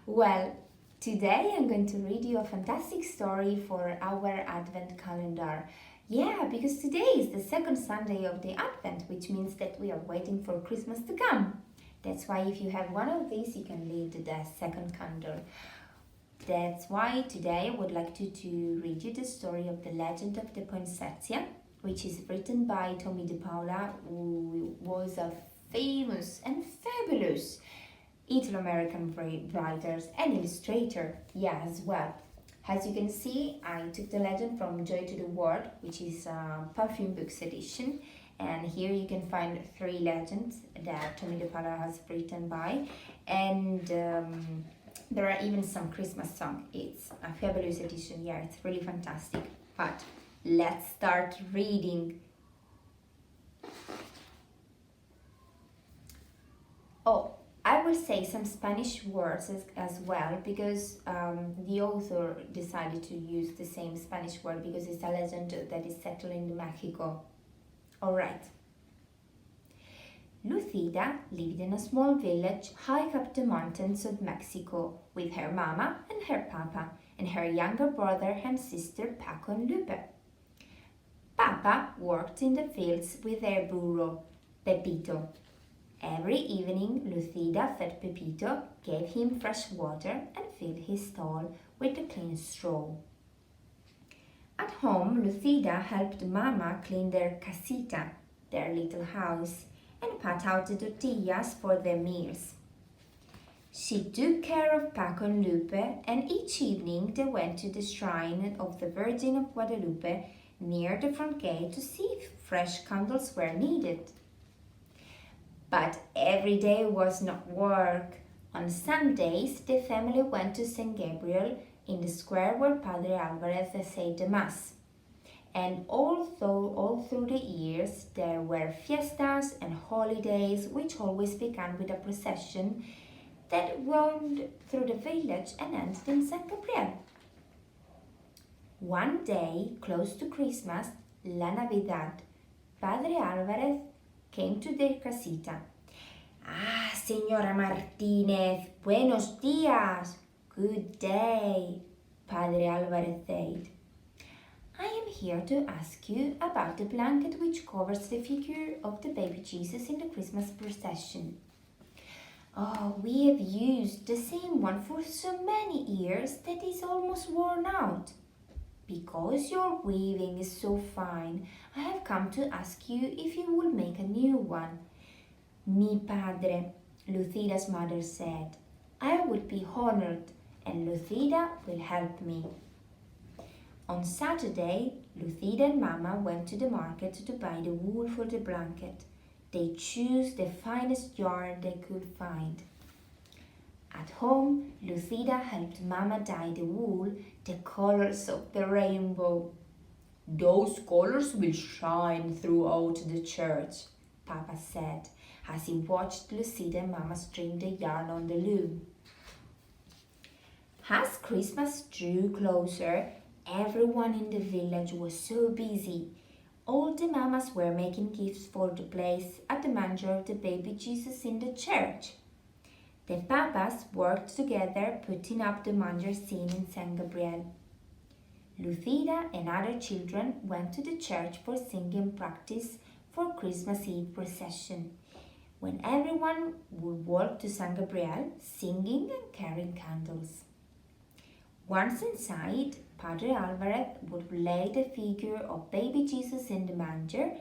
Well, today I'm going to read you a fantastic story for our Advent calendar. Yeah, because today is the second Sunday of the Advent, which means that we are waiting for Christmas to come. That's why if you have one of these, you can leave the second candle. That's why today I would like to read you the story of the legend of the Poinsettia, which is written by Tomie de Paola, who was a famous and fabulous Italo-American writers and illustrator, yeah, as well. As you can see, I took the legend from Joy to the World, which is a Perfume Books edition, and here you can find three legends that Tomie de Paola has written by, and there are even some Christmas songs. It's a fabulous edition, yeah, it's really fantastic. But let's start reading. Oh, I will say some Spanish words as well because the author decided to use the same Spanish word because it's a legend that is settled in Mexico. Alright. Lucida lived in a small village high up the mountains of Mexico with her mama and her papa and her younger brother and sister Paco and Lupe. Papa worked in the fields with their burro, Pepito. Every evening, Lucida fed Pepito, gave him fresh water, and filled his stall with the clean straw. At home, Lucida helped Mama clean their casita, their little house, and pat out the tortillas for their meals. She took care of Paco and Lupe, and each evening they went to the shrine of the Virgin of Guadalupe near the front gate to see if fresh candles were needed. But every day was not work. On Sundays, the family went to St. Gabriel in the square where Padre Alvarez said the Mass. And all through the years, there were fiestas and holidays, which always began with a procession that wound through the village and ended in St. Gabriel. One day, close to Christmas, La Navidad, Padre Alvarez came to their casita. Ah, Señora Martínez, buenos días. Good day, Padre Alvarez said. I am here to ask you about the blanket which covers the figure of the baby Jesus in the Christmas procession. Oh, we have used the same one for so many years that it's almost worn out. Because your weaving is so fine, I have come to ask you if you will make a new one. Mi padre, Lucida's mother said. I would be honored, and Lucida will help me. On Saturday, Lucida and Mama went to the market to buy the wool for the blanket. They chose the finest yarn they could find. At home, Lucida helped Mama dye the wool the colors of the rainbow. Those colors will shine throughout the church, Papa said, as he watched Lucida and Mama string the yarn on the loom. As Christmas drew closer, everyone in the village was so busy. All the mamas were making gifts for the place at the manger of the baby Jesus in the church. The papas worked together putting up the manger scene in San Gabriel. Lucida and other children went to the church for singing practice for Christmas Eve procession, when everyone would walk to San Gabriel singing and carrying candles. Once inside, Padre Alvarez would lay the figure of baby Jesus in the manger,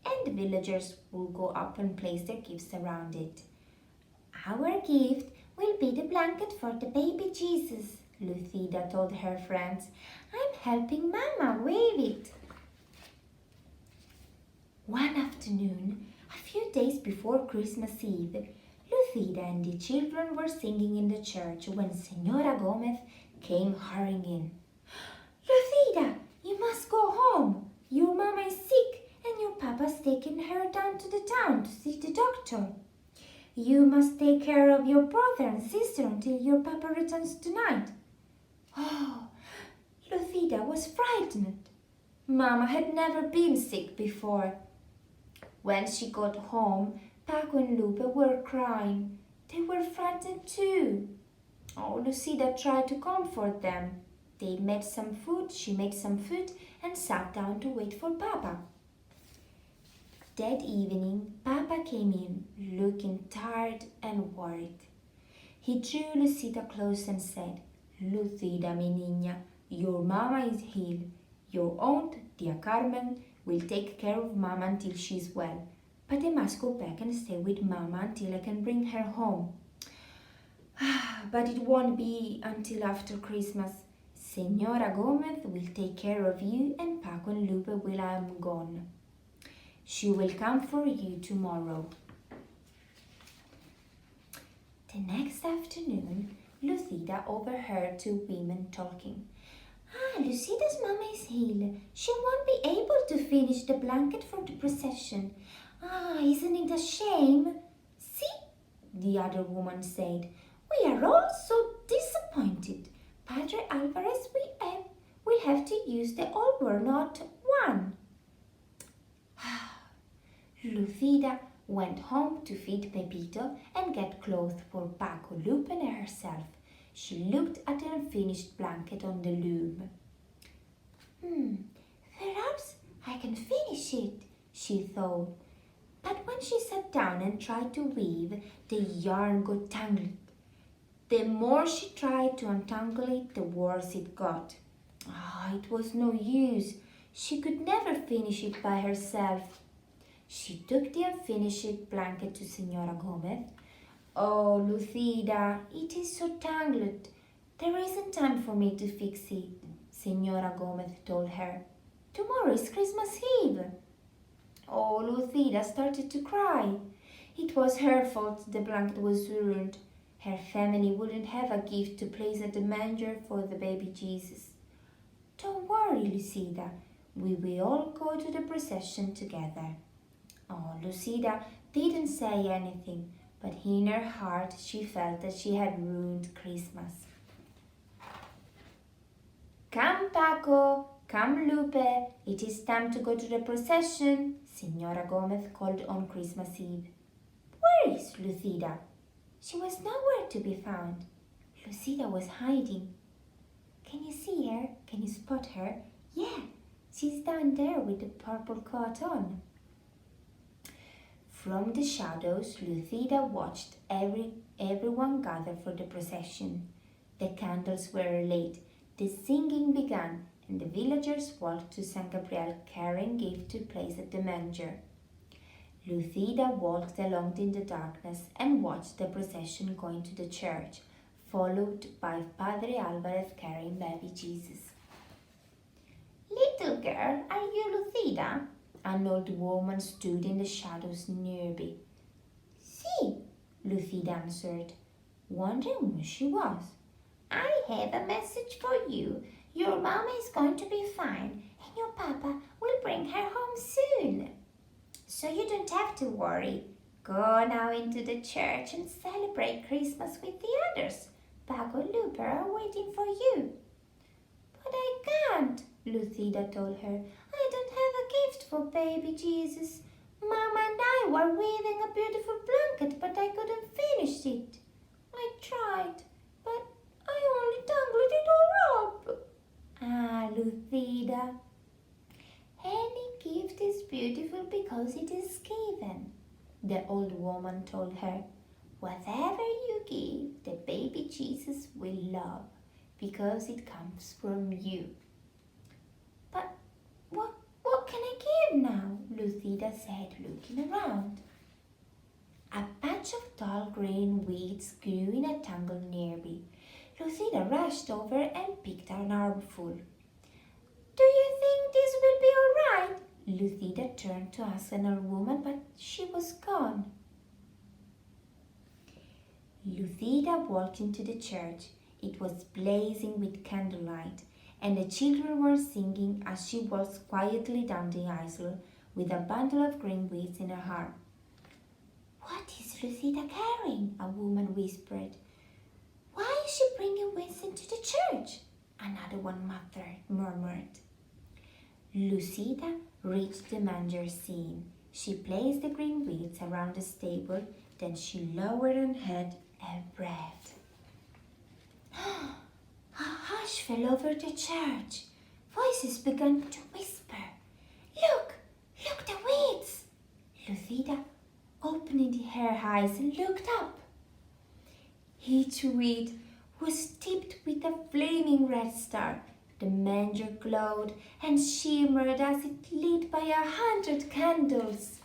and the villagers would go up and place their gifts around it. Our gift will be the blanket for the baby Jesus, Lucida told her friends. I'm helping Mama weave it. One afternoon, a few days before Christmas Eve, Lucida and the children were singing in the church when Senora Gomez came hurrying in. Lucida, you must go home. Your mama is sick and your papa's taken her down to the town to see the doctor. You must take care of your brother and sister until your papa returns tonight. Oh, Lucida was frightened. Mama had never been sick before. When she got home, Paco and Lupe were crying. They were frightened too. Oh, Lucida tried to comfort them. She made some food and sat down to wait for Papa. That evening, Papa came in, looking tired and worried. He drew Lucida close and said, Lucida, mi niña, your mama is ill. Your aunt, Tia Carmen, will take care of Mama until she's well. But I must go back and stay with Mama until I can bring her home. But it won't be until after Christmas. Senora Gomez will take care of you and Paco and Lupe while I am gone. She will come for you tomorrow. The next afternoon, Lucida overheard two women talking. Lucida's mama is ill. She won't be able to finish the blanket for the procession. Isn't it a shame? See, the other woman said. We are all so disappointed. Padre Alvarez will have to use the old one, not one. Lucida went home to feed Pepito and get clothes for Paco, Lupe and herself. She looked at the unfinished blanket on the loom. Perhaps I can finish it, she thought. But when she sat down and tried to weave, the yarn got tangled. The more she tried to untangle it, the worse it got. It was no use. She could never finish it by herself. She took the unfinished blanket to Senora Gomez. Oh, Lucida, it is so tangled. There isn't time for me to fix it, Senora Gomez told her. Tomorrow is Christmas Eve. Oh, Lucida started to cry. It was her fault the blanket was ruined. Her family wouldn't have a gift to place at the manger for the baby Jesus. Don't worry, Lucida. We will all go to the procession together. Oh, Lucida didn't say anything, but in her heart she felt that she had ruined Christmas. Come, Paco, come, Lupe, it is time to go to the procession, Senora Gomez called on Christmas Eve. Where is Lucida? She was nowhere to be found. Lucida was hiding. Can you see her? Can you spot her? Yeah, she's down there with the purple coat on. From the shadows, Lucida watched everyone gather for the procession. The candles were lit, the singing began, and the villagers walked to San Gabriel carrying gifts to place at the manger. Lucida walked along in the darkness and watched the procession going to the church, followed by Padre Alvarez carrying baby Jesus. Little girl, are you Lucida? An old woman stood in the shadows nearby. See, Lucida answered, wondering who she was. I have a message for you. Your mama is going to be fine, and your papa will bring her home soon. So you don't have to worry. Go now into the church and celebrate Christmas with the others. Paco and Lupe are waiting for you. But I can't, Lucida told her. I don't have a gift for baby Jesus. Mama and I were weaving a beautiful blanket, but I couldn't finish it. I tried, but I only tangled it all up. Lucida. Any gift is beautiful because it is given, the old woman told her. Whatever you give, the baby Jesus will love because it comes from you. But what can I give now? Lucida said, looking around. A patch of tall green weeds grew in a tangle nearby. Lucida rushed over and picked an armful. Do you think this will be all right? Lucida turned to ask an old woman, but she was gone. Lucida walked into the church. It was blazing with candlelight, and the children were singing as she walked quietly down the aisle with a bundle of green weeds in her arm. What is Lucida carrying? A woman whispered. Why is she bringing weeds into the church? Another one murmured. Lucida reached the manger scene. She placed the green weeds around the stable, then she lowered her head and breathed. A hush fell over the church. Voices began to whisper. Look! Look the weeds! Lucida opened her eyes and looked up. Each weed was tipped with a flaming red star. The manger glowed and shimmered as if lit by 100 candles.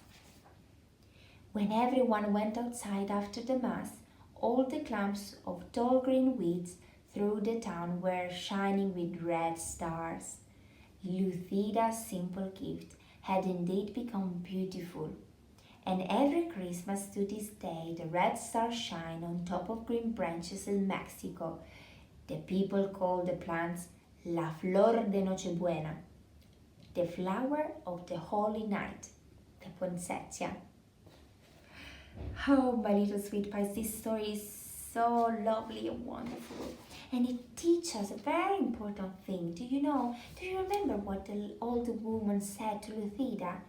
When everyone went outside after the mass, all the clumps of tall green weeds through the town were shining with red stars. Lucida's simple gift had indeed become beautiful, and every Christmas to this day the red stars shine on top of green branches in Mexico. The people call the plants La Flor de Nochebuena, the flower of the Holy Night, the Poinsettia. Oh, my little sweet pies, this story is so lovely and wonderful. And it teaches a very important thing. Do you remember what the old woman said to Lucida?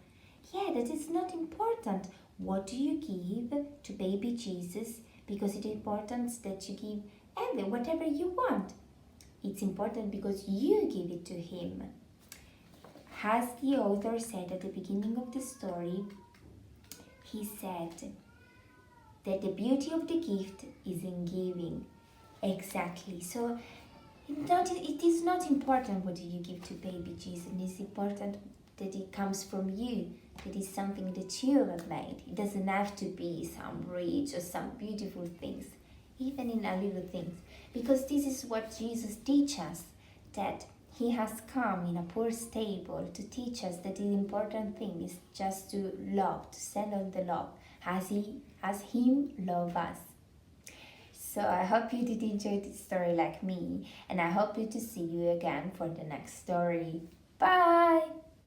Yeah, that it's not important what do you give to baby Jesus, because it's important that you give whatever you want. It's important because you give it to him. As the author said at the beginning of the story, he said that the beauty of the gift is in giving. Exactly. So it is not important what you give to baby Jesus. It is important that it comes from you. It is something that you have made. It doesn't have to be some rich or some beautiful things, even in a little things. Because this is what Jesus teaches us, that he has come in a poor stable to teach us that the important thing is just to love, to send on the love, as him love us. So I hope you did enjoy this story like me, and I hope to see you again for the next story. Bye!